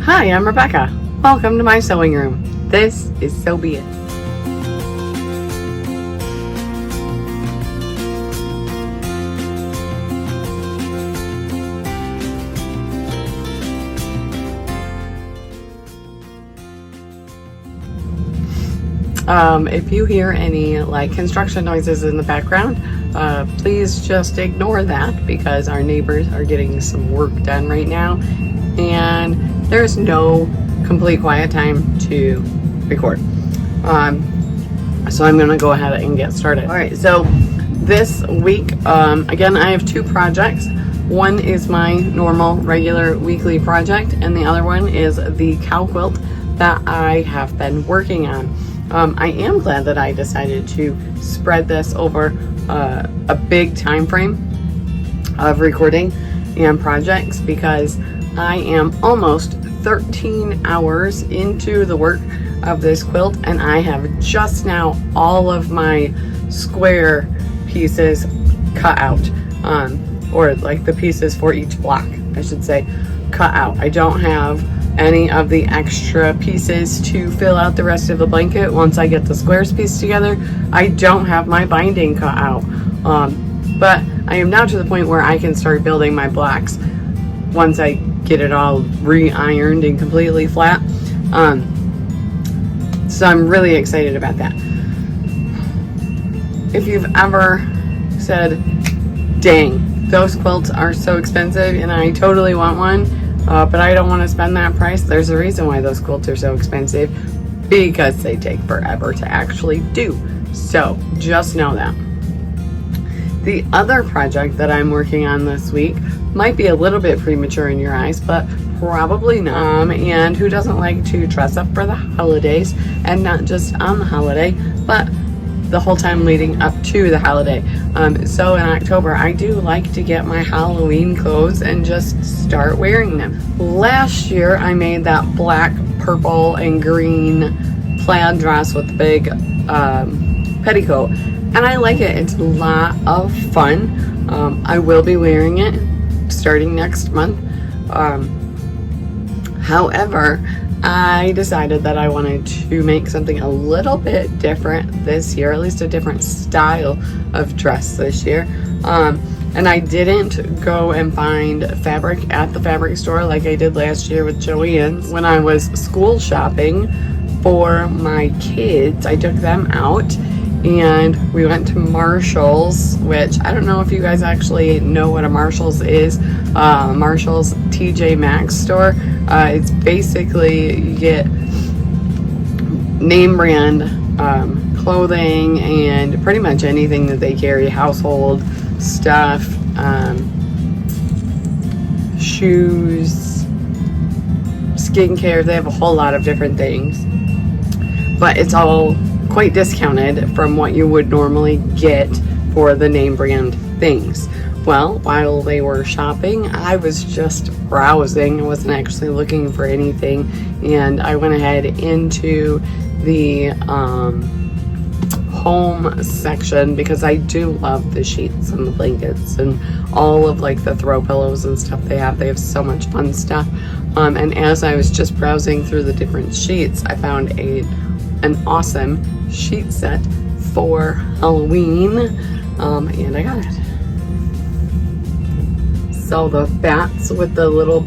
Hi, I'm Rebecca. Welcome to my sewing room. This is So Be It. If you hear any construction noises in the background, please just ignore that because our neighbors are getting some work done right now and there's no complete quiet time to record. So I'm gonna go ahead and get started. All right, so this week, again, I have two projects. One is my normal regular weekly project and the other one is the cow quilt that I have been working on. I am glad that I decided to spread this over a big time frame of recording and projects because I am almost 13 hours into the work of this quilt and I have just now all of my square pieces cut out, or like the pieces for each block, I should say, cut out. I don't have any of the extra pieces to fill out the rest of the blanket once I get the squares pieced together. I don't have my binding cut out, but I am now to the point where I can start building my blocks once I get it all re-ironed and completely flat. So I'm really excited about that. If you've ever said, dang, those quilts are so expensive and I totally want one, but I don't want to spend that price, there's a reason why those quilts are so expensive, because they take forever to actually do. So just know that. The other project that I'm working on this week might be a little bit premature in your eyes, but probably not. And who doesn't like to dress up for the holidays, and not just on the holiday, but the whole time leading up to the holiday. So in October, I do like to get my Halloween clothes and just start wearing them. Last year, I made that black, purple, and green plaid dress with the big petticoat, and I like it. It's a lot of fun. I will be wearing it starting next month. However, I decided that I wanted to make something a little bit different this year, at least a different style of dress this year. And I didn't go and find fabric at the fabric store like I did last year with Joann's. When I was school shopping for my kids, I took them out and we went to Marshall's, which I don't know if you guys actually know what a Marshall's is. Marshall's TJ Maxx store. It's basically, you get name brand clothing and pretty much anything that they carry, household stuff, shoes, skincare. They have a whole lot of different things, but it's all quite discounted from what you would normally get for the name brand things. Well, while they were shopping, I was just browsing. I wasn't actually looking for anything, and I went ahead into the home section because I do love the sheets and the blankets and all of like the throw pillows and stuff they have. They have so much fun stuff. And as I was just browsing through the different sheets, I found an awesome sheet set for Halloween, and I got it. So the bats with the little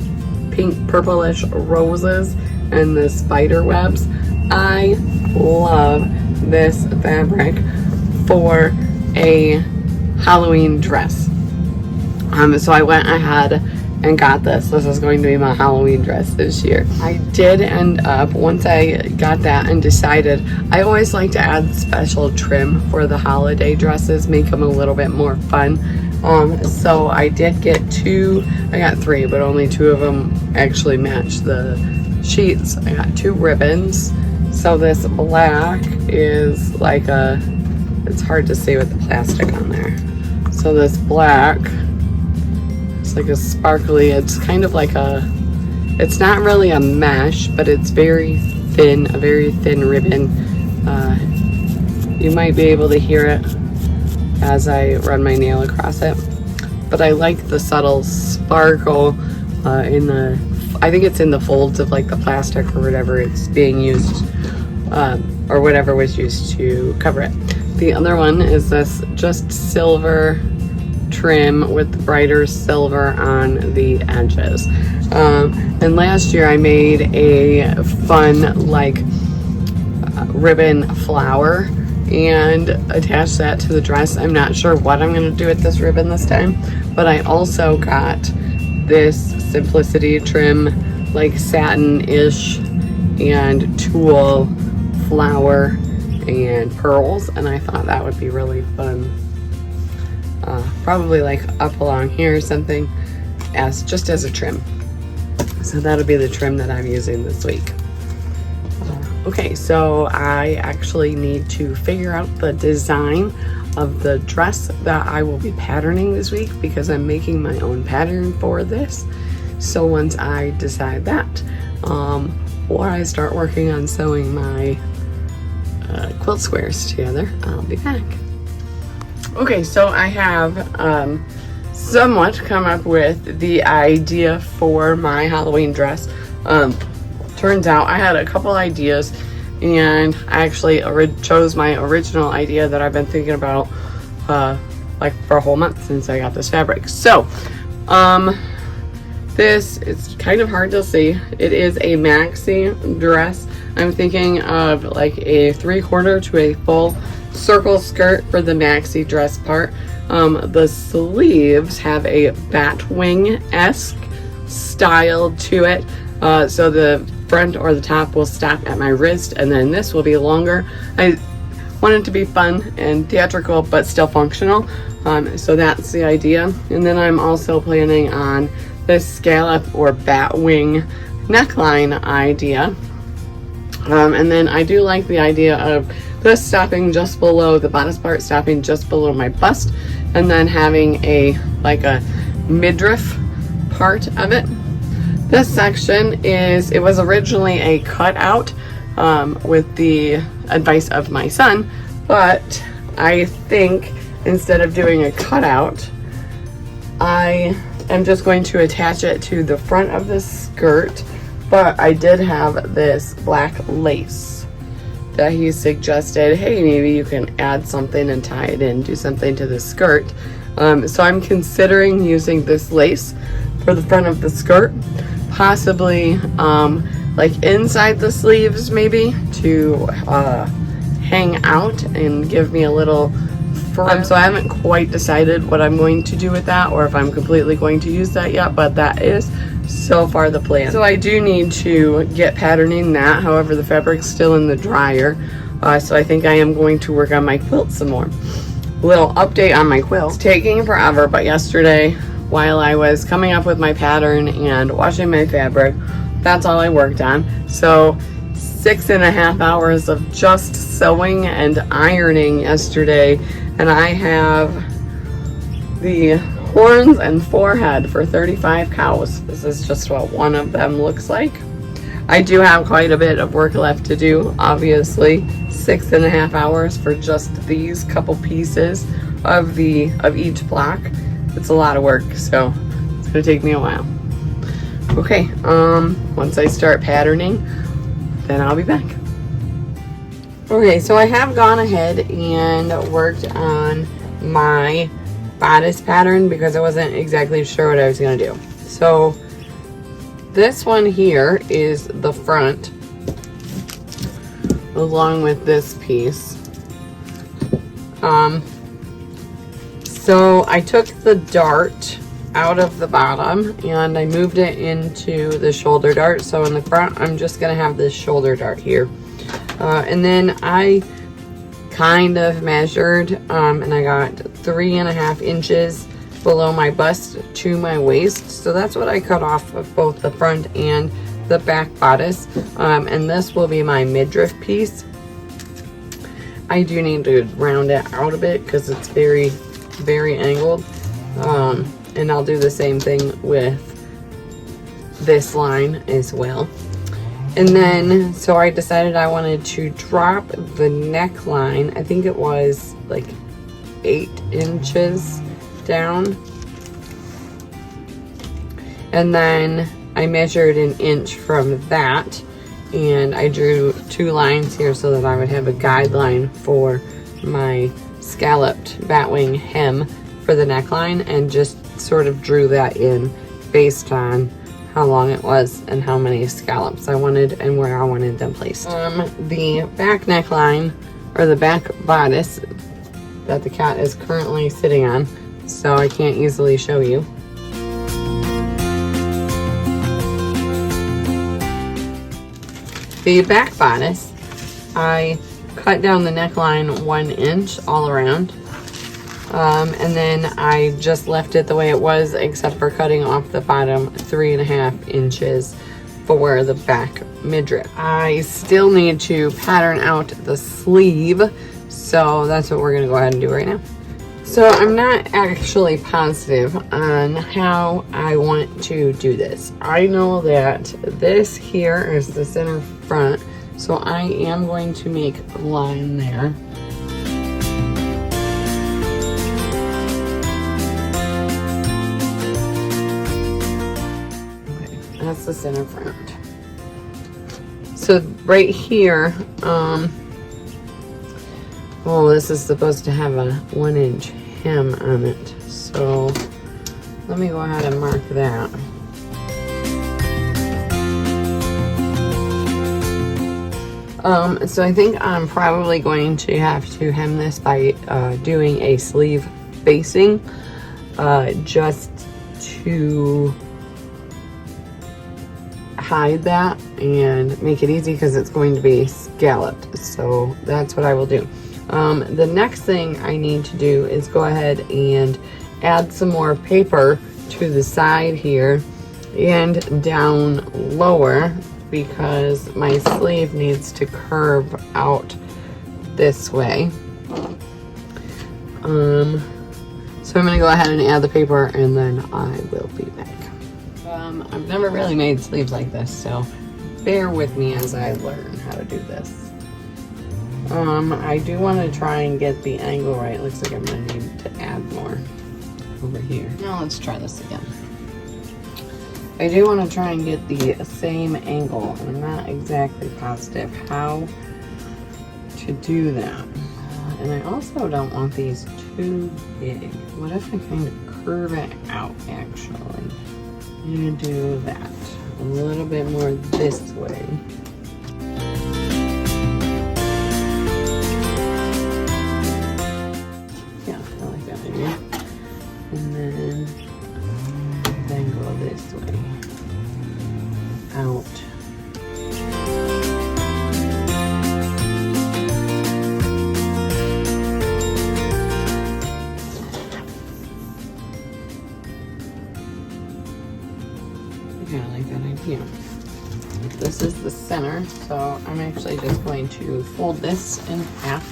pink purplish roses and the spider webs, I love this fabric for a Halloween dress. So I went ahead and got this. This is going to be my Halloween dress this year. I did end up, once I got that and decided, I always like to add special trim for the holiday dresses, make them a little bit more fun. So I did get I got three, but only two of them actually match the sheets. I got two ribbons. So this black is like it's hard to see with the plastic on there. So this black, it's like a sparkly, it's kind of like it's not really a mesh, but it's very thin, a very thin ribbon. You might be able to hear it as I run my nail across it, but I like the subtle sparkle in the I think it's in the folds of like the plastic or whatever it's being used, or whatever was used to cover it. The other one is this just silver trim with brighter silver on the edges. And last year I made a fun like ribbon flower and attached that to the dress. I'm not sure what I'm going to do with this ribbon this time, but I also got this simplicity trim, like satin-ish and tulle flower and pearls, and I thought that would be really fun. Probably like up along here or something, as just as a trim. So that'll be the trim that I'm using this week. Okay, so I actually need to figure out the design of the dress that I will be patterning this week, because I'm making my own pattern for this. So once I decide that, or I start working on sewing my quilt squares together, I'll be back. Okay, so I have somewhat come up with the idea for my Halloween dress. Turns out I had a couple ideas, and I actually chose my original idea that I've been thinking about like for a whole month since I got this fabric. So this is kind of hard to see. It is a maxi dress. I'm thinking of like a 3/4 to a full circle skirt for the maxi dress part. The sleeves have a bat wing-esque style to it. So the front or the top will stop at my wrist, and then this will be longer. I want it to be fun and theatrical, but still functional. So that's the idea. And then I'm also planning on this scallop or bat wing neckline idea. And then I do like the idea of this stopping just below the bodice part, stopping just below my bust, and then having a like a midriff part of it. This section it was originally a cutout with the advice of my son, but I think instead of doing a cutout, I am just going to attach it to the front of the skirt. But I did have this black lace that he suggested, hey, maybe you can add something and tie it in, do something to the skirt. So I'm considering using this lace for the front of the skirt, possibly like inside the sleeves maybe, to hang out and give me a little frill. So I haven't quite decided what I'm going to do with that, or if I'm completely going to use that yet, but that is so far the plan. So I do need to get patterning that. However, the fabric's still in the dryer, so I think I am going to work on my quilt some more. Little update on my quilt. It's taking forever, but yesterday while I was coming up with my pattern and washing my fabric, that's all I worked on. So 6.5 hours of just sewing and ironing yesterday, and I have the horns and forehead for 35 cows. This is just what one of them looks like. I do have quite a bit of work left to do, obviously. 6.5 hours for just these couple pieces of each block. It's a lot of work, so it's gonna take me a while. Okay, once I start patterning, then I'll be back. Okay, so I have gone ahead and worked on my bodice pattern because I wasn't exactly sure what I was going to do. So this one here is the front along with this piece. So I took the dart out of the bottom and I moved it into the shoulder dart. So in the front I'm just going to have this shoulder dart here, and then I kind of measured and I got 3.5 inches below my bust to my waist. So that's what I cut off of both the front and the back bodice, and this will be my midriff piece. I do need to round it out a bit because it's very, very angled, and I'll do the same thing with this line as well. And then, so I decided I wanted to drop the neckline. I think it was like 8 inches down. And then I measured an inch from that, and I drew 2 lines here so that I would have a guideline for my scalloped batwing hem for the neckline, and just sort of drew that in based on how long it was and how many scallops I wanted and where I wanted them placed. The back neckline, or the back bodice that the cat is currently sitting on, so I can't easily show you. The back bodice, I cut down the neckline 1 inch all around, and then I just left it the way it was, except for cutting off the bottom 3.5 inches for the back midriff. I still need to pattern out the sleeve, so that's what we're gonna go ahead and do right now. So I'm not actually positive on how I want to do this. I know that this here is the center front, so I am going to make a line there. Okay, that's the center front. So right here, well, this is supposed to have a 1 inch hem on it, so let me go ahead and mark that. So I think I'm probably going to have to hem this by doing a sleeve facing, just to hide that and make it easy, because it's going to be scalloped. So that's what I will do. The next thing I need to do is go ahead and add some more paper to the side here and down lower, because my sleeve needs to curve out this way. So I'm gonna go ahead and add the paper, and then I will be back. I've never really made sleeves like this, so bear with me as I learn how to do this. I do want to try and get the angle right. Looks like I'm gonna need to add more over here. Now let's try this again. I do want to try and get the same angle, and I'm not exactly positive how to do that. And I also don't want these too big. What if I kind of curve it out, actually? I'm gonna do that a little bit more this way. Yeah, I like that idea. And then go this way. Out. Yeah, I like that idea. This is the center, so I'm actually just going to fold this in half.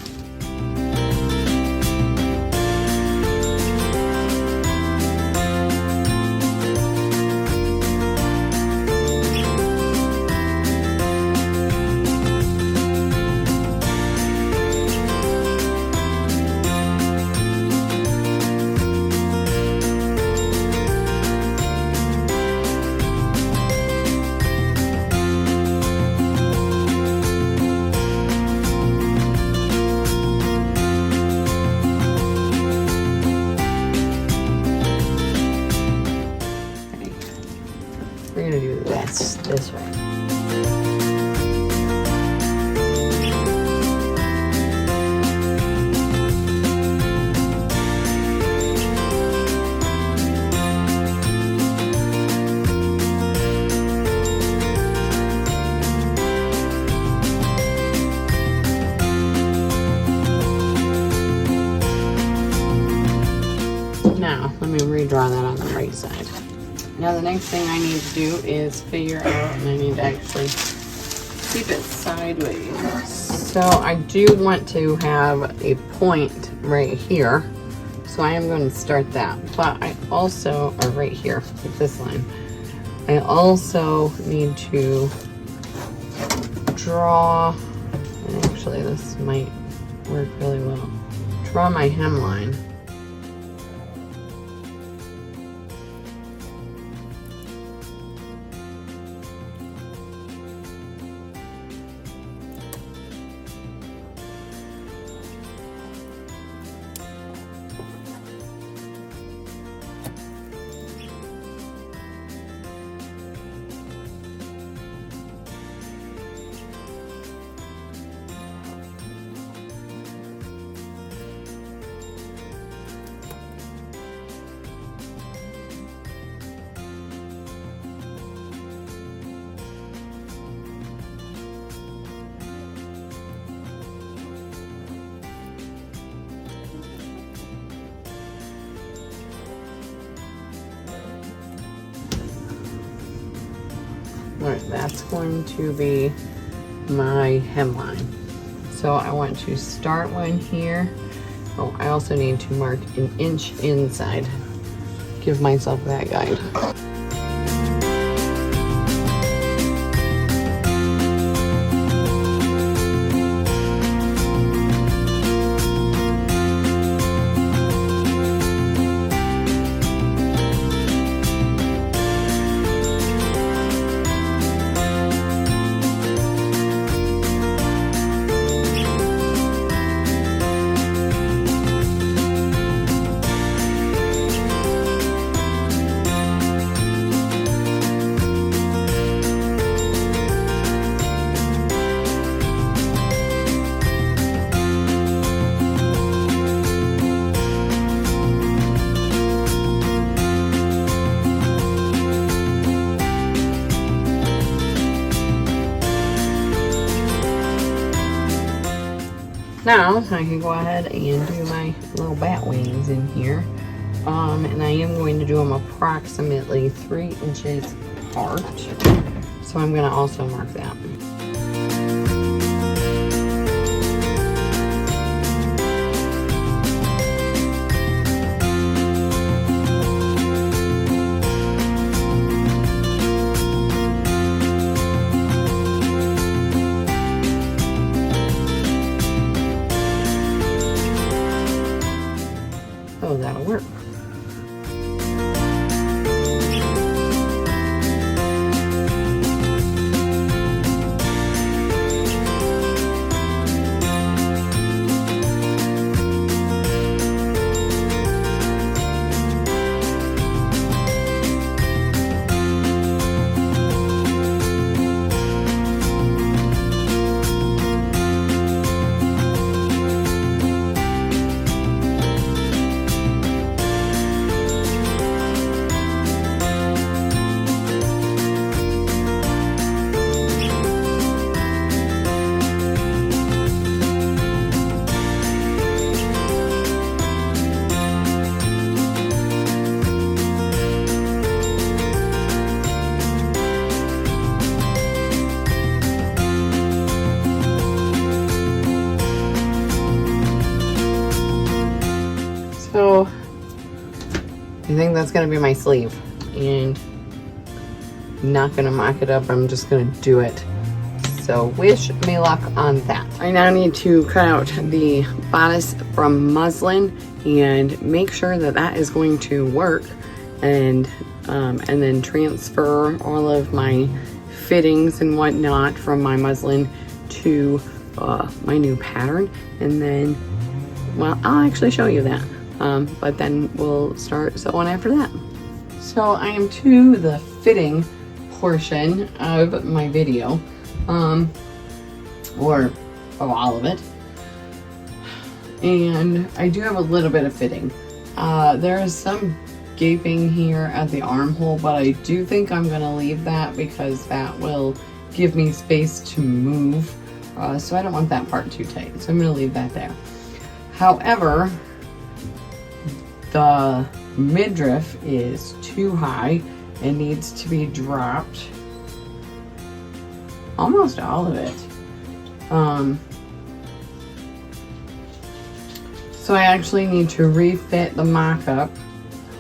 We're gonna do this way. Now, let me redraw that on the right side. Now the next thing I need to do is figure out, and I need to actually keep it sideways. So I do want to have a point right here. So I am going to start that. But I also, or right here, with this line, I also need to draw, and actually this might work really well, draw my hemline. Alright, that's going to be my hemline. So I want to start one here. Oh, I also need to mark an inch inside. Give myself that guide. Now I can go ahead and do my little bat wings in here. And I am going to do them approximately 3 inches apart. So I'm going to also mark that. So that'll work. So I think that's gonna be my sleeve, and I'm not gonna mock it up, I'm just gonna do it. So wish me luck on that. I now need to cut out the bodice from muslin and make sure that that is going to work, and then transfer all of my fittings and whatnot from my muslin to my new pattern, and then, well, I'll actually show you that. But then we'll start sewing after that. So I am to the fitting portion of my video, or of all of it. And I do have a little bit of fitting. There is some gaping here at the armhole, but I do think I'm gonna leave that because that will give me space to move. So I don't want that part too tight. So I'm gonna leave that there. However, the midriff is too high and needs to be dropped. Almost all of it. So I actually need to refit the mock-up.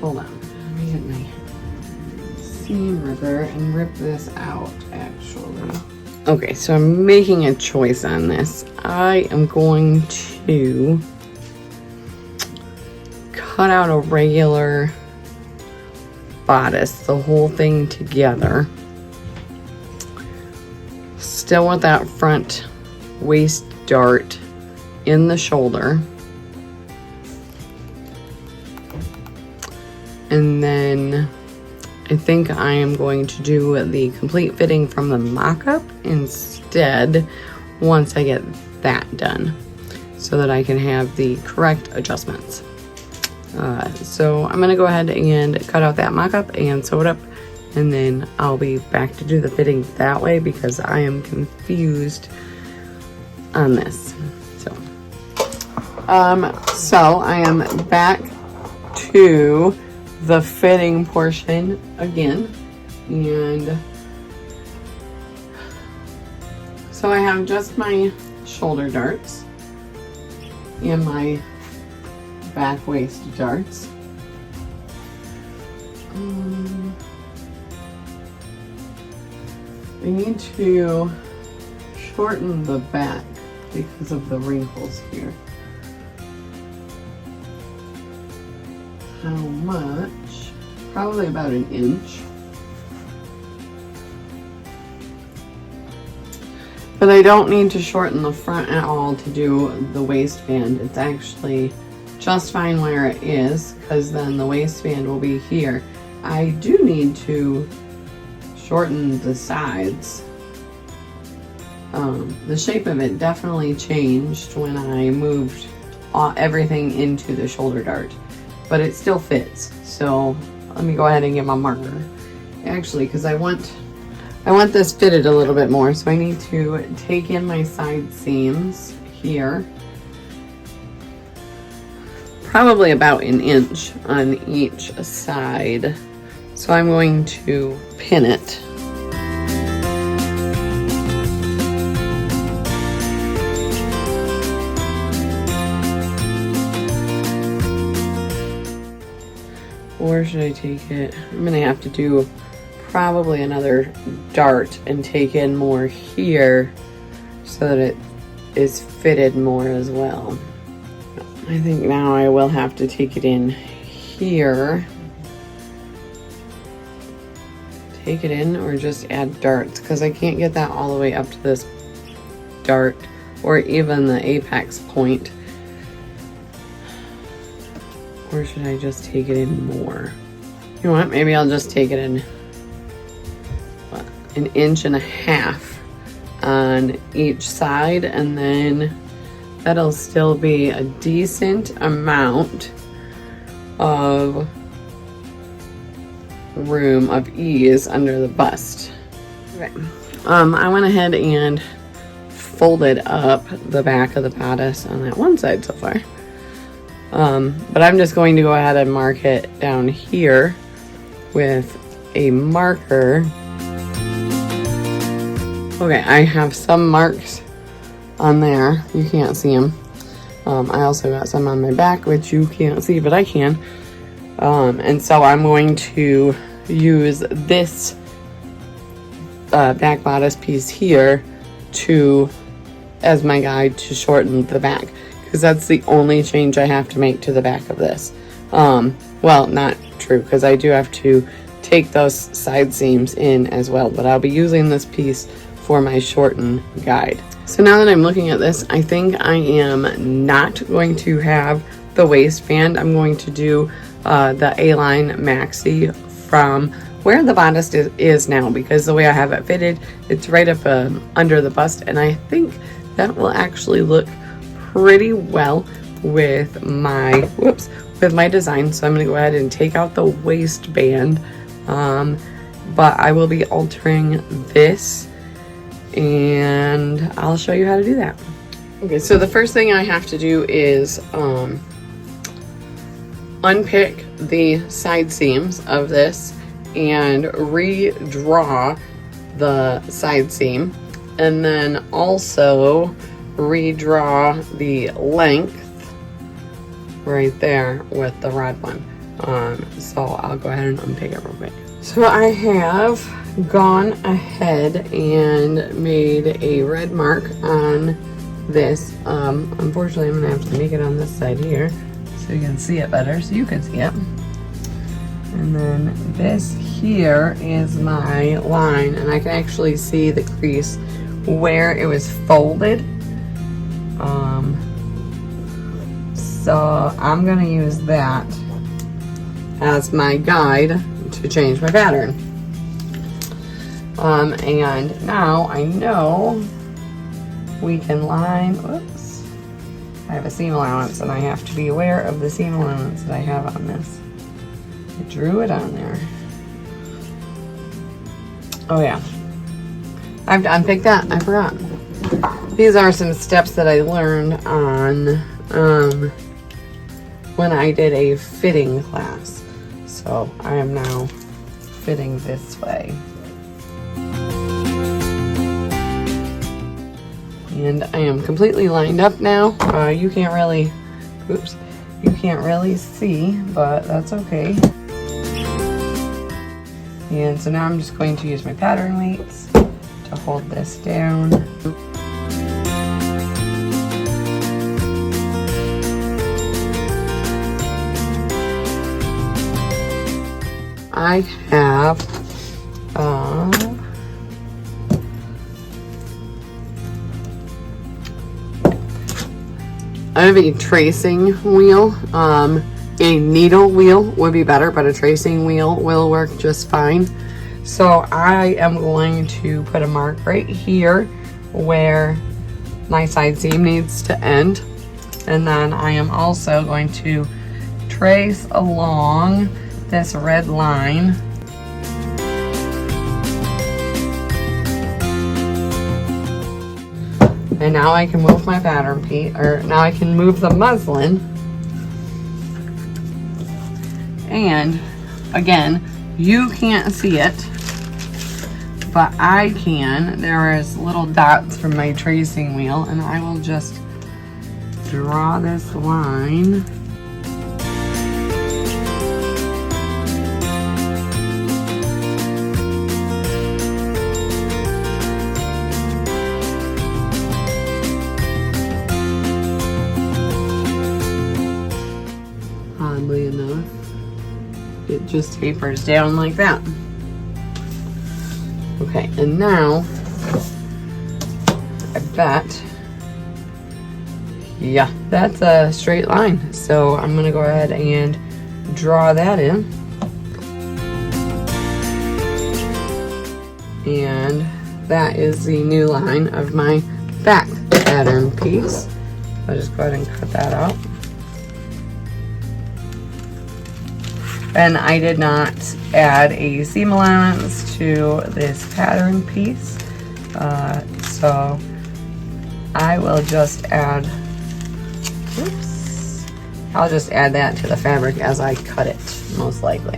Hold on, let me get my seam ripper and rip this out, actually. Okay, so I'm making a choice on this. I am going to cut out a regular bodice, the whole thing together. Still with that front waist dart in the shoulder. And then I think I am going to do the complete fitting from the mock-up instead once I get that done, so that I can have the correct adjustments. So I'm gonna go ahead and cut out that mock-up and sew it up, and then I'll be back to do the fitting that way because I am confused on this. So I am back to the fitting portion again, and So I have just my shoulder darts and my back waist darts. I need to shorten the back because of the wrinkles here. How much? Probably about an inch. But I don't need to shorten the front at all to do the waistband. It's actually just fine where it is, because then the waistband will be here. I do need to shorten the sides. The shape of it definitely changed when I moved everything into the shoulder dart, but it still fits. So let me go ahead and get my marker. Actually, because I want this fitted a little bit more, so I need to take in my side seams here. Probably about an inch on each side. So I'm going to pin it. Or should I take it? I'm gonna have to do probably another dart and take in more here so that it is fitted more as well. I think now I will have to take it in here. Take it in or just add darts, because I can't get that all the way up to this dart or even the apex point. Or should I just take it in more? You know what, maybe I'll just take it in an inch and a half on each side, and then that'll still be a decent amount of room of ease under the bust. Okay. I went ahead and folded up the back of the bodice on that one side so far. But I'm just going to go ahead and mark it down here with a marker. Okay, I have some marks on there. You can't see them. I also got some on my back, which you can't see, but I can. And so I'm going to use this back bodice piece here as my guide to shorten the back, because that's the only change I have to make to the back of this. Well, not true, because I do have to take those side seams in as well, but I'll be using this piece for my shorten guide. So now that I'm looking at this, I think I am not going to have the waistband. I'm going to do the Aline maxi from where the bodice is now, because the way I have it fitted, it's right up under the bust, and I think that will actually look pretty well with my design. So I'm going to go ahead and take out the waistband, but I will be altering this, and I'll show you how to do that. Okay, so the first thing I have to do is unpick the side seams of this and redraw the side seam, and then also redraw the length right there with the red one. So I'll go ahead and unpick it real quick. So I have gone ahead and made a red mark on this. Unfortunately, I'm gonna have to make it on this side here so you can see it better, so you can see it. And then this here is my line, and I can actually see the crease where it was folded. So I'm gonna use that as my guide to change my pattern. And now I know we can line, whoops, I have a seam allowance, and I have to be aware of the seam allowance that I have on this. I drew it on there. Oh yeah, I've unpicked that, I forgot. These are some steps that I learned on when I did a fitting class. So I am now fitting this way. And I am completely lined up now. You can't really, oops, you can't really see, but that's okay. And so now I'm just going to use my pattern weights to hold this down. I have a tracing wheel. A needle wheel would be better, but a tracing wheel will work just fine. So I am going to put a mark right here where my side seam needs to end. And then I am also going to trace along this red line. And now I can move my pattern piece, or now I can move the muslin. And again, you can't see it, but I can. There is little dots from my tracing wheel, and I will just draw this line. Oddly enough, it just tapers down like that. Okay, and now I bet, yeah, that's a straight line. So I'm gonna go ahead and draw that in. And that is the new line of my back pattern piece. I'll just go ahead and cut that out. And I did not add a seam allowance to this pattern piece. So I will just add, oops, I'll just add that to the fabric as I cut it, most likely.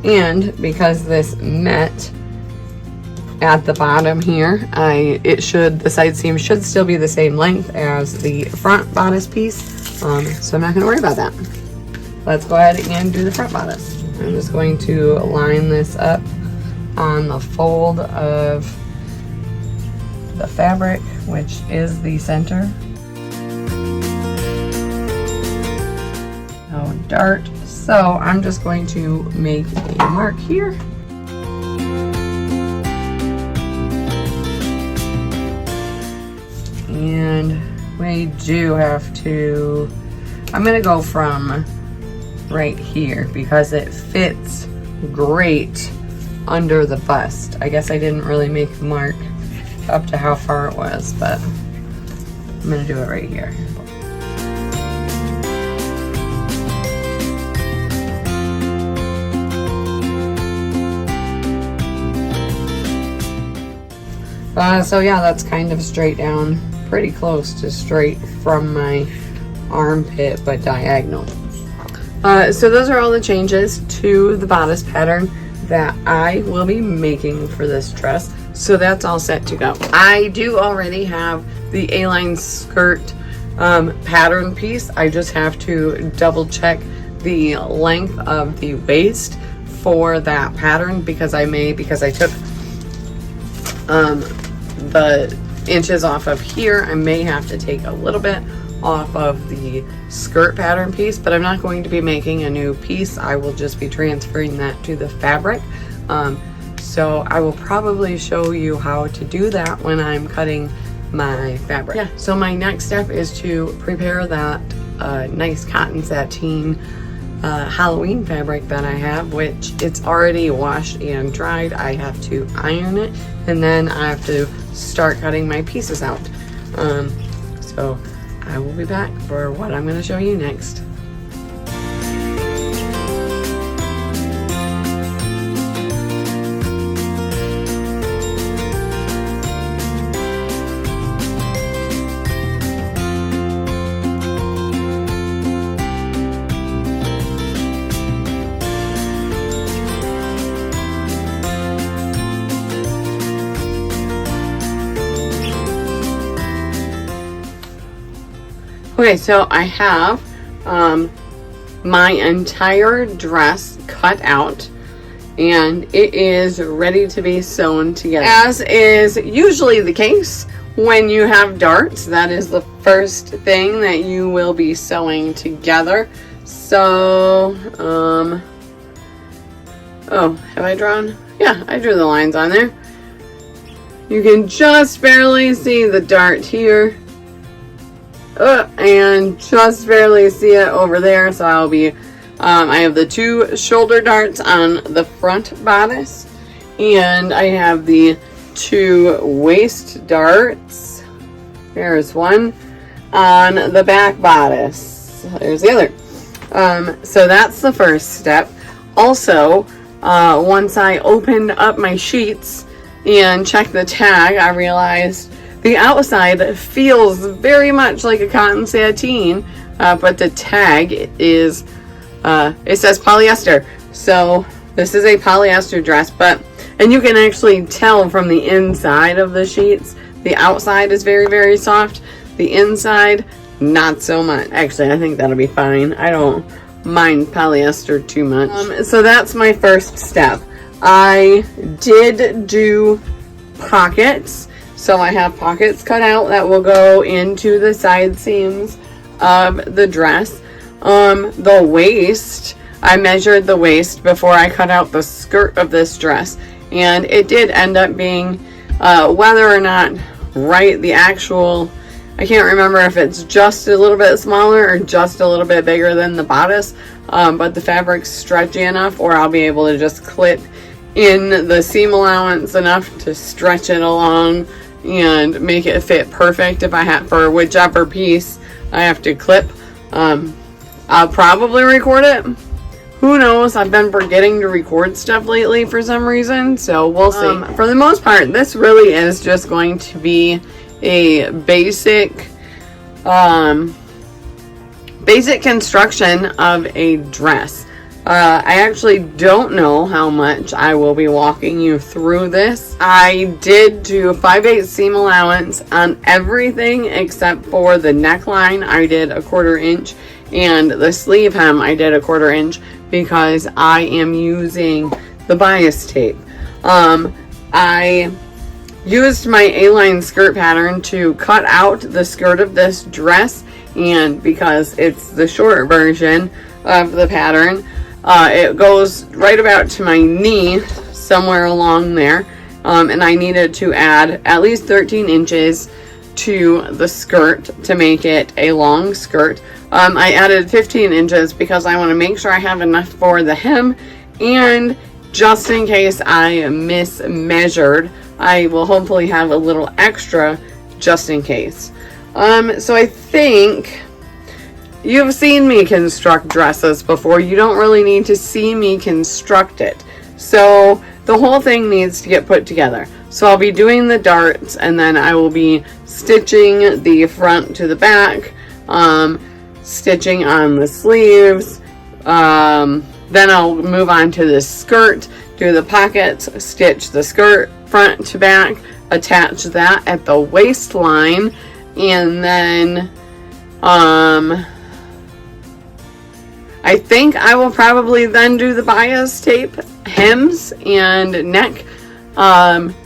And because this met at the bottom here, the side seam should still be the same length as the front bodice piece, so I'm not going to worry about that. Let's go ahead and do the front bodice. I'm just going to line this up on the fold of the fabric, which is the center. No dart, so I'm just going to make a mark here. And we do have to, I'm going to go from right here because it fits great under the bust. I guess I didn't really make a mark up to how far it was, but I'm going to do it right here. So yeah, that's kind of straight down, pretty close to straight from my armpit, but diagonal. So those are all the changes to the bodice pattern that I will be making for this dress. So that's all set to go. I do already have the A-line skirt pattern piece. I just have to double check the length of the waist for that pattern because I took the inches off of here. I may have to take a little bit off of the skirt pattern piece, but I'm not going to be making a new piece. I will just be transferring that to the fabric. So I will probably show you how to do that when I'm cutting my fabric. Yeah, so my next step is to prepare that nice cotton sateen Halloween fabric that I have, which it's already washed and dried. I have to iron it, and then I have to start cutting my pieces out. So I will be back for what I'm going to show you next. Okay, so I have my entire dress cut out, and it is ready to be sewn together. As is usually the case when you have darts, that is the first thing that you will be sewing together. So, oh, have I drawn? Yeah, I drew the lines on there. You can just barely see the dart here. And just barely see it over there. So I'll be, I have the 2 shoulder darts on the front bodice. And I have the 2 waist darts. There's one on the back bodice. There's the other. So that's the first step. Also, once I opened up my sheets and checked the tag, I realized the outside feels very much like a cotton sateen, but the tag is, it says polyester. So this is a polyester dress, and you can actually tell from the inside of the sheets, the outside is very, very soft. The inside, not so much. Actually, I think that'll be fine. I don't mind polyester too much. So that's my first step. I did do pockets. So I have pockets cut out that will go into the side seams of the dress. The waist, I measured the waist before I cut out the skirt of this dress. And it did end up being, whether or not right, the actual, I can't remember if it's just a little bit smaller or just a little bit bigger than the bodice. But the fabric's stretchy enough, or I'll be able to just clip in the seam allowance enough to stretch it along and make it fit perfect if I have, for whichever piece I have to clip. I'll probably record it. Who knows? I've been forgetting to record stuff lately for some reason, so we'll see. For the most part, this really is just going to be a basic construction of a dress. I actually don't know how much I will be walking you through this. I did do a 5/8 seam allowance on everything except for the neckline. I did 1/4 inch, and the sleeve hem I did 1/4 inch because I am using the bias tape. I used my Aline skirt pattern to cut out the skirt of this dress, and because it's the short version of the pattern, it goes right about to my knee, somewhere along there, and I needed to add at least 13 inches to the skirt to make it a long skirt. I added 15 inches because I want to make sure I have enough for the hem, and just in case I mismeasured, I will hopefully have a little extra just in case. So I think you've seen me construct dresses before. You don't really need to see me construct it. So the whole thing needs to get put together. So I'll be doing the darts, and then I will be stitching the front to the back, stitching on the sleeves. Then I'll move on to the skirt, do the pockets, stitch the skirt front to back, attach that at the waistline, and then I think I will probably then do the bias tape, hems, and neck.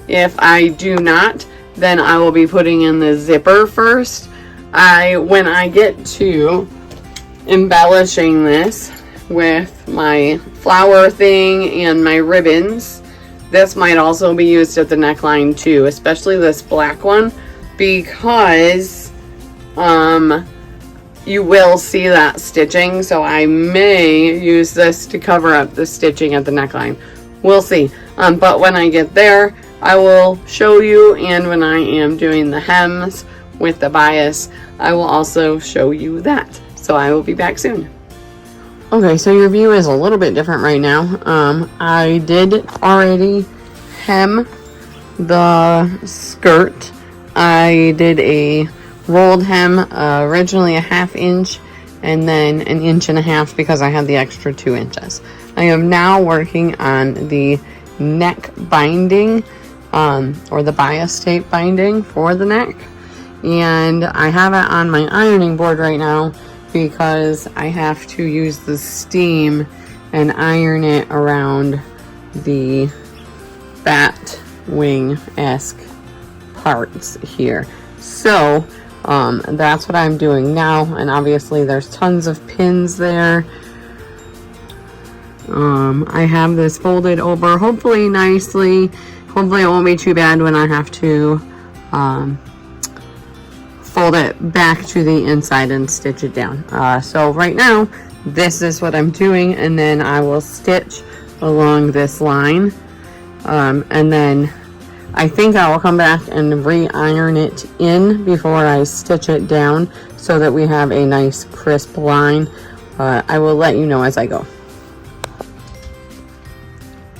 If I do not, then I will be putting in the zipper first. When I get to embellishing this with my flower thing and my ribbons, this might also be used at the neckline too, especially this black one, because you will see that stitching, so I may use this to cover up the stitching at the neckline. We'll see. But when I get there, I will show you, and when I am doing the hems with the bias, I will also show you that. So I will be back soon. Okay, so your view is a little bit different right now. I did already hem the skirt. I did a rolled hem, originally a 1/2 inch, and then 1.5 inches because I had the extra 2 inches. I am now working on the neck binding, or the bias tape binding for the neck. and I have it on my ironing board right now because I have to use the steam and iron it around the bat wing-esque parts here. So that's what I'm doing now, and obviously there's tons of pins there. I have this folded over hopefully nicely. Hopefully it won't be too bad when I have to fold it back to the inside and stitch it down. So right now this is what I'm doing, and then I will stitch along this line, and then I think I will come back and re-iron it in before I stitch it down so that we have a nice crisp line. I will let you know as I go.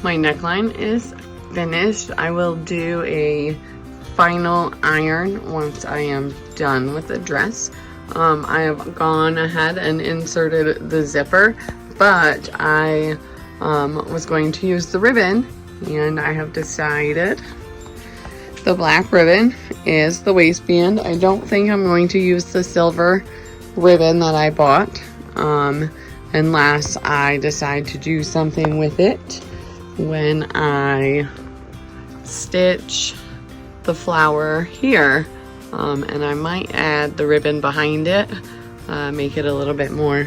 My neckline is finished. I will do a final iron once I am done with the dress. I have gone ahead and inserted the zipper, but I was going to use the ribbon, and I have decided the black ribbon is the waistband. I don't think I'm going to use the silver ribbon that I bought unless I decide to do something with it when I stitch the flower here, and I might add the ribbon behind it, make it a little bit more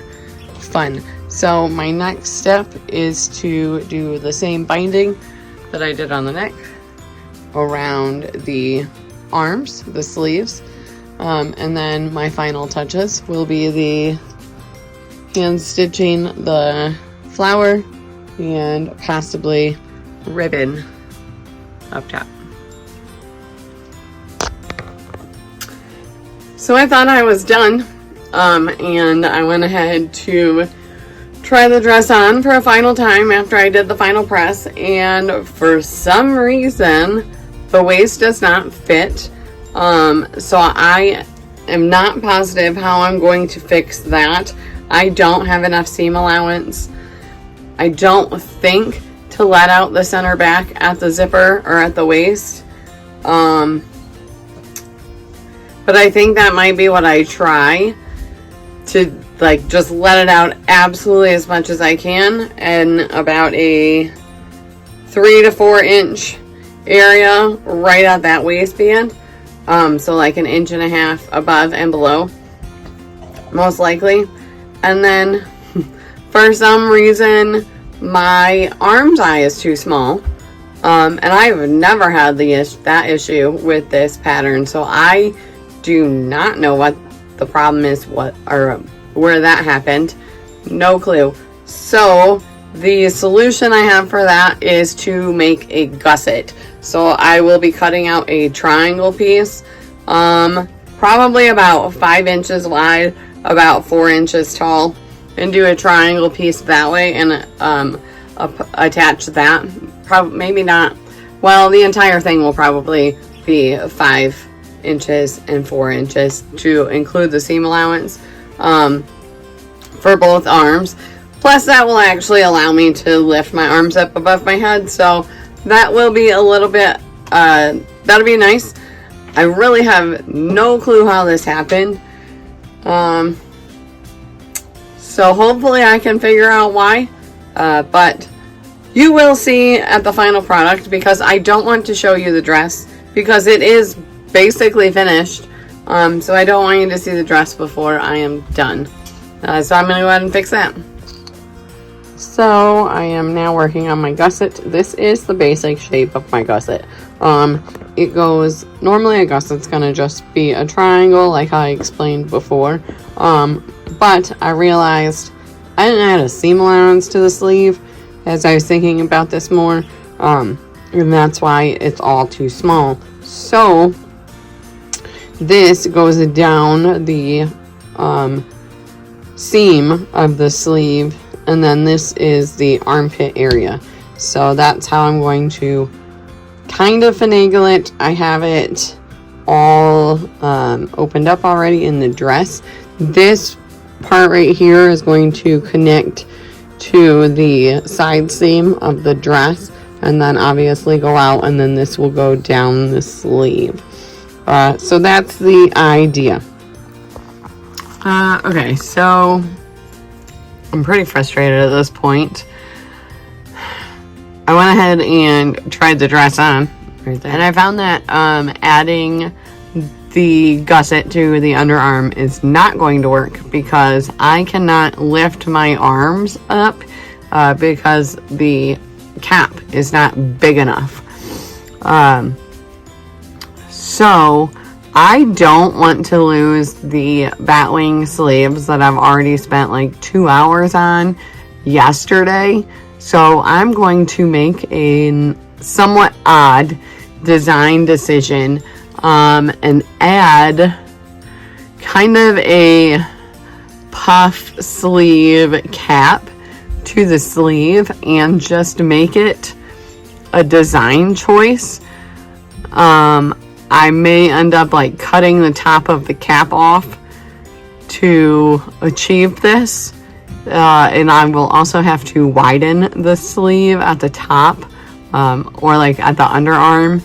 fun. So my next step is to do the same binding that I did on the neck around the arms, the sleeves, and then my final touches will be the hand stitching the flower and possibly ribbon up top. So I thought I was done, and I went ahead to try the dress on for a final time after I did the final press, and for some reason the waist does not fit. So I am not positive how I'm going to fix that. I don't have enough seam allowance, I don't think, to let out the center back at the zipper or at the waist. But I think that might be what I try, to like just let it out absolutely as much as I can in about a 3 to 4 inch area right at that waistband. So like 1.5 inches above and below, most likely. And then for some reason my arm size is too small, and I've never had that issue with this pattern, so I do not know what the problem is, where that happened. No clue. So the solution I have for that is to make a gusset. So I will be cutting out a triangle piece, probably about 5 inches wide, about 4 inches tall, and do a triangle piece that way, and attach that. Maybe not, well, the entire thing will probably be 5 inches and 4 inches to include the seam allowance for both arms. Plus that will actually allow me to lift my arms up above my head, so that will be a little bit, that'll be nice. I really have no clue how this happened. So hopefully I can figure out why, but you will see at the final product, because I don't want to show you the dress because it is basically finished. So I don't want you to see the dress before I am done. So I'm going to go ahead and fix that. So I am now working on my gusset. This is the basic shape of my gusset. It goes, normally a gusset's going to just be a triangle like I explained before. But I realized I didn't add a seam allowance to the sleeve as I was thinking about this more. And that's why it's all too small. So this goes down the seam of the sleeve, and then this is the armpit area. So that's how I'm going to kind of finagle it. I have it all opened up already in the dress. This part right here is going to connect to the side seam of the dress, and then obviously go out, and then this will go down the sleeve. So that's the idea. Okay, so I'm pretty frustrated at this point. I went ahead and tried the dress on right there, and I found that adding the gusset to the underarm is not going to work because I cannot lift my arms up because the cap is not big enough. So I don't want to lose the batwing sleeves that I've already spent like 2 hours on yesterday. So I'm going to make a somewhat odd design decision and add kind of a puff sleeve cap to the sleeve and just make it a design choice. I may end up like cutting the top of the cap off to achieve this. And I will also have to widen the sleeve at the top, or like at the underarm,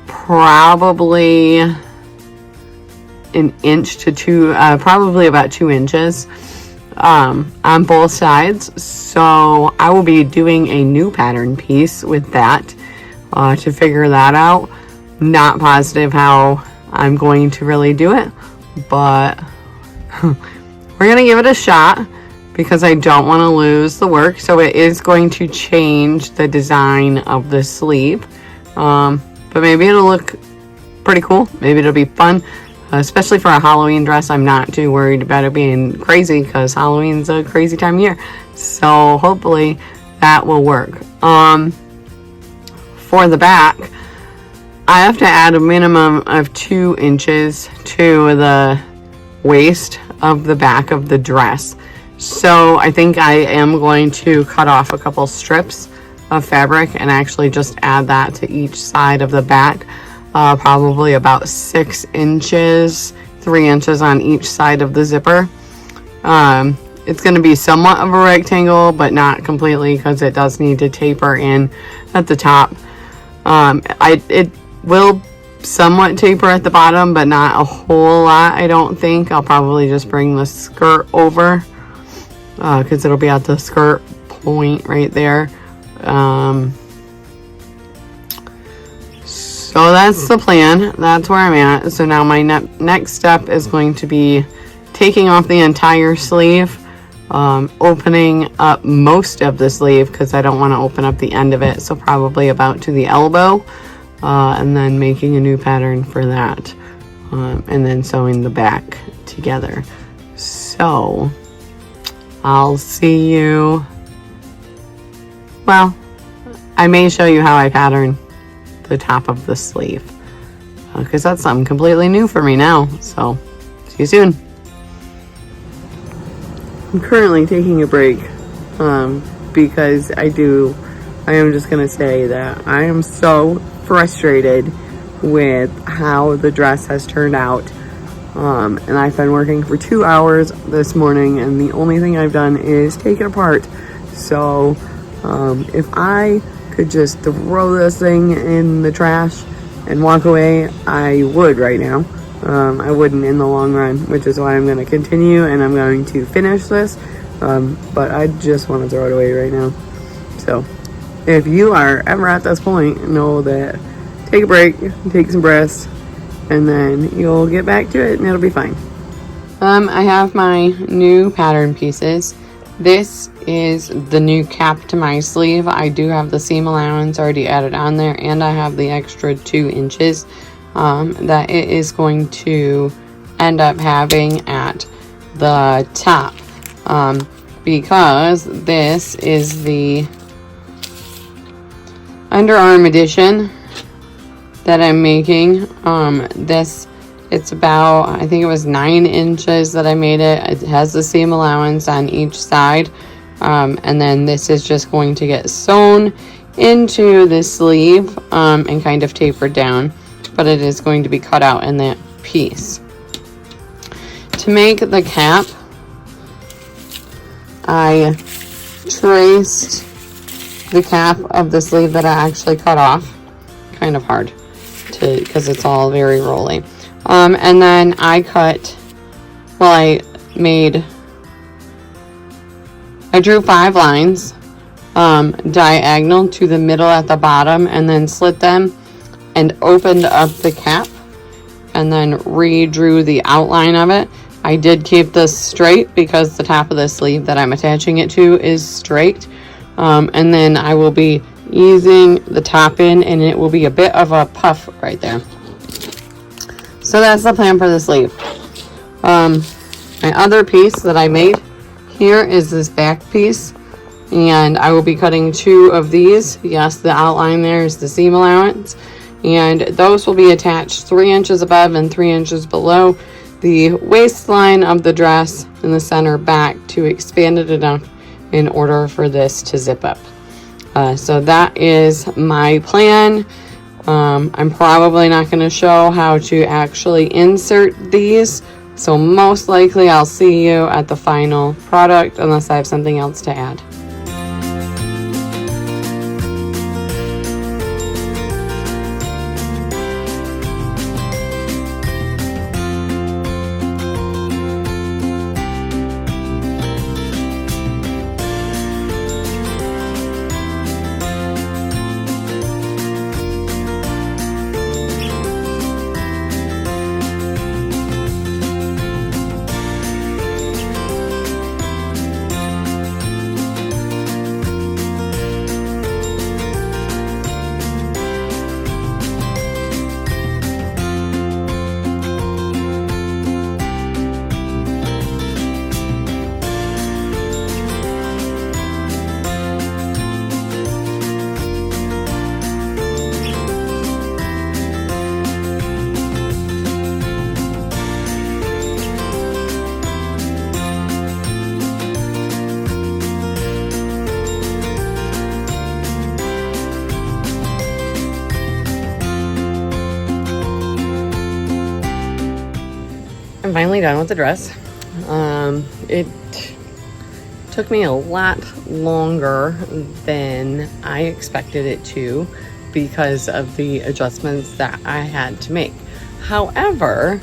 probably an inch to two, probably about 2 inches, on both sides. So I will be doing a new pattern piece with that, to figure that out. Not positive how I'm going to really do it, but we're going to give it a shot because I don't want to lose the work. So it is going to change the design of the sleeve. But maybe it'll look pretty cool. Maybe it'll be fun, especially for a Halloween dress. I'm not too worried about it being crazy because Halloween's a crazy time of year. So hopefully that will work. For the back, I have to add a minimum of 2 inches to the waist of the back of the dress. So I think I am going to cut off a couple strips of fabric and actually just add that to each side of the back, probably about 6 inches, 3 inches on each side of the zipper. It's going to be somewhat of a rectangle, but not completely because it does need to taper in at the top. It will somewhat taper at the bottom, but not a whole lot, I don't think. I'll probably just bring the skirt over because it'll be at the skirt point right there. So that's the plan. That's where I'm at. So now my next step is going to be taking off the entire sleeve, opening up most of the sleeve because I don't want to open up the end of it, so probably about to the elbow, and then making a new pattern for that, and then sewing the back together. So I'll see you, well, I may show you how I pattern the top of the sleeve because that's something completely new for me now. So see you soon. I'm currently taking a break because I am just gonna say that I am so frustrated with how the dress has turned out, and I've been working for 2 hours this morning and the only thing I've done is take it apart. So if I could just throw this thing in the trash and walk away, I would right now. I wouldn't in the long run, which is why I'm going to continue and I'm going to finish this, but I just want to throw it away right now. So if you are ever at this point, know that take a break, take some breaths, and then you'll get back to it and it'll be fine. I have my new pattern pieces. This is the new cap to my sleeve. I do have the seam allowance already added on there, and I have the extra 2 inches that it is going to end up having at the top, because this is the underarm edition that I'm making. It's about, I think it was 9 inches that I made it. It has the seam allowance on each side, and then this is just going to get sewn into the sleeve and kind of tapered down, but it is going to be cut out in that piece. To make the cap, I traced the cap of the sleeve that I actually cut off. Kind of hard to because it's all very rolly. And then I drew 5 lines diagonal to the middle at the bottom, and then slit them and opened up the cap and then redrew the outline of it. I did keep this straight because the top of the sleeve that I'm attaching it to is straight. And then I will be easing the top in, and it will be a bit of a puff right there. So that's the plan for the sleeve. My other piece that I made here is this back piece, and I will be cutting 2 of these. Yes, the outline there is the seam allowance, and those will be attached 3 inches above and 3 inches below the waistline of the dress in the center back to expand it enough in order for this to zip up. So that is my plan. I'm probably not going to show how to actually insert these, so most likely I'll see you at the final product unless I have something else to add. I'm finally done with the dress. It took me a lot longer than I expected it to because of the adjustments that I had to make. However,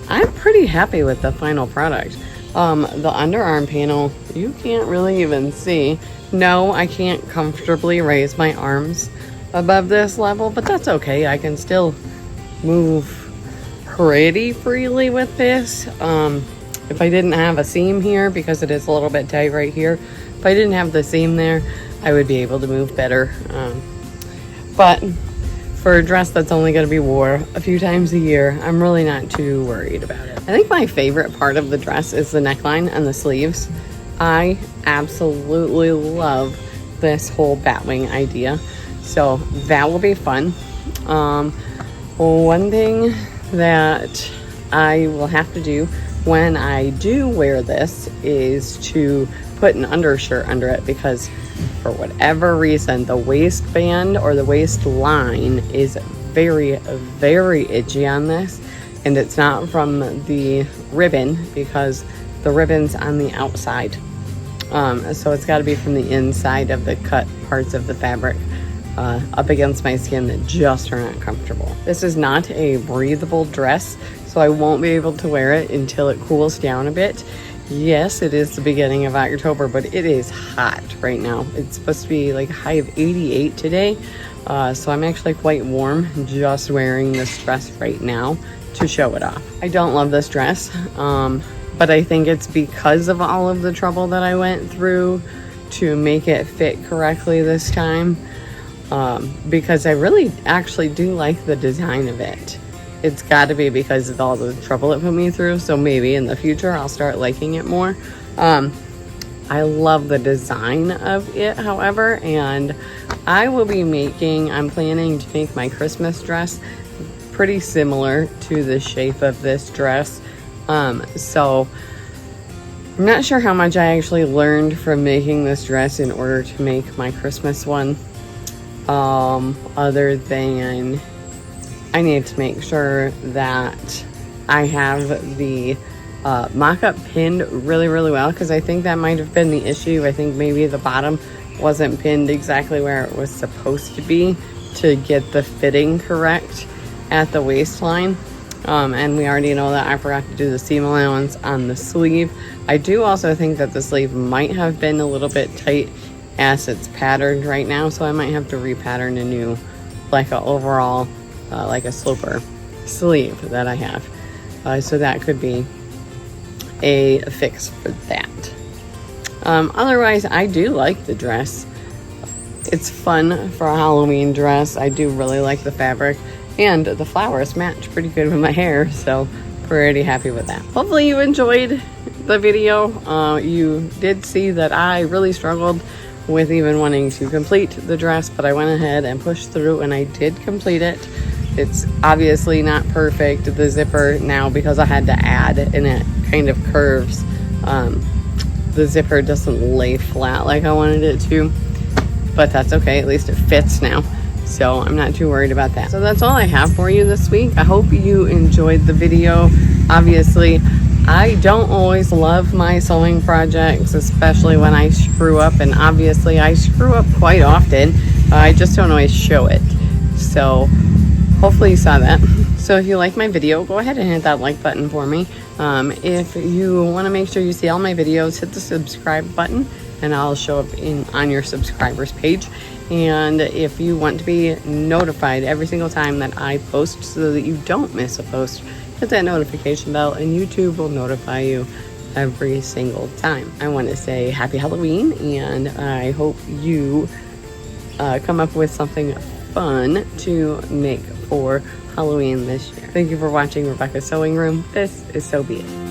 I'm pretty happy with the final product. The underarm panel, you can't really even see. No, I can't comfortably raise my arms above this level, but that's okay. I can still move pretty freely with this. If I didn't have a seam here, because it is a little bit tight right here, if I didn't have the seam there, I would be able to move better. But for a dress that's only going to be wore a few times a year, I'm really not too worried about it. I think my favorite part of the dress is the neckline and the sleeves. I absolutely love this whole batwing idea, so that will be fun. One thing that I will have to do when I do wear this is to put an undershirt under it, because for whatever reason the waistband or the waistline is very, very itchy on this, and it's not from the ribbon because the ribbon's on the outside. So it's got to be from the inside of the cut parts of the fabric up against my skin that just are not comfortable. This is not a breathable dress, so I won't be able to wear it until it cools down a bit. Yes, it is the beginning of October, but it is hot right now. It's supposed to be like a high of 88 today, so I'm actually quite warm just wearing this dress right now to show it off. I don't love this dress, but I think it's because of all of the trouble that I went through to make it fit correctly this time. Because I really actually do like the design of it. It's got to be because of all the trouble it put me through, so maybe in the future I'll start liking it more. I love the design of it, however, and I'm planning to make my Christmas dress pretty similar to the shape of this dress. So I'm not sure how much I actually learned from making this dress in order to make my Christmas one. Other than I need to make sure that I have the mock-up pinned really, really well, because I think that might have been the issue. I think maybe the bottom wasn't pinned exactly where it was supposed to be to get the fitting correct. at the waistline. And we already know that I forgot to do the seam allowance on the sleeve. I do also think that the sleeve might have been a little bit tight as it's patterned right now, so I might have to repattern a new, like a overall, like a sloper sleeve that I have. So that could be a fix for that. Otherwise, I do like the dress. It's fun for a Halloween dress. I do really like the fabric, and the flowers match pretty good with my hair, so pretty happy with that. Hopefully you enjoyed the video. You did see that I really struggled with even wanting to complete the dress, but I went ahead and pushed through and I did complete it. It's obviously not perfect, the zipper now, because I had to add and it kind of curves. The zipper doesn't lay flat like I wanted it to, but that's okay, at least it fits now. So I'm not too worried about that. So that's all I have for you this week. I hope you enjoyed the video. Obviously, I don't always love my sewing projects, especially when I screw up, and obviously I screw up quite often. I just don't always show it. So hopefully you saw that. So if you like my video, go ahead and hit that like button for me. If you want to make sure you see all my videos, hit the subscribe button and I'll show up on your subscribers page. And if you want to be notified every single time that I post so that you don't miss a post, hit that notification bell and YouTube will notify you every single time. I want to say happy Halloween, and I hope you come up with something fun to make for Halloween this year. Thank you for watching Rebecca's Sewing Room. This is So Be It.